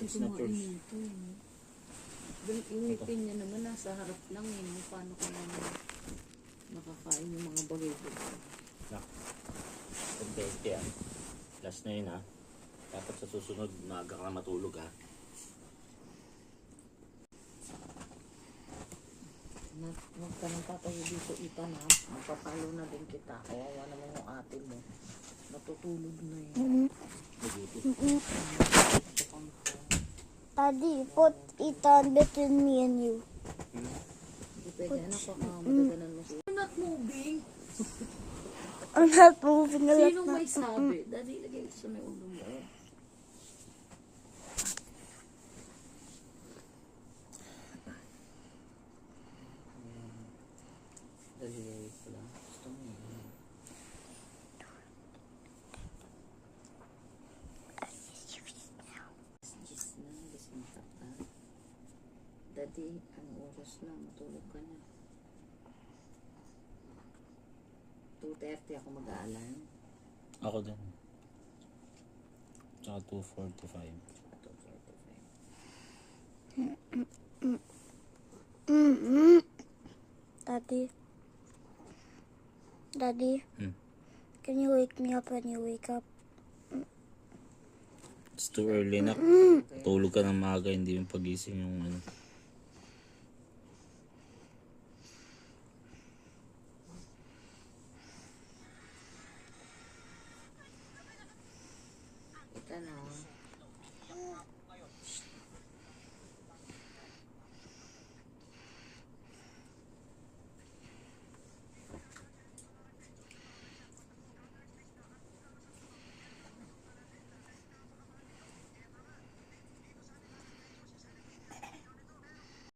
It's not yours. Yung ngipin niya naman nasa harap lang eh. Paano kaya nakakain yung mga bagay-bagay? Contente yan. Last na yun ha. Dapat sa susunod, maaga ka na matulog ha. Huwag ka nang tatayo dito, Ethan ha. Magpapalo na din kita. Kawawa naman yung ate mo. Natutulog na yun. Daddy, put Ethan between me and you. Hindi pwede, anak ko. Magaganan mo siya. You're not moving. I'm not moving a lot Sino na. may sabi? Daddy, lagay sa may ulo mo. Dali pala. Gusto mo yun. Gis na, gising ka pa. Daddy, ang oras na, matulog ka na. 2:30 ako mag-aalarm. Ako din. Tsaka 2:45. 2:45. Daddy, can you wake me up when you wake up? It's too early na. Tulog ka ng maaga, hindi yung pagising yung ano.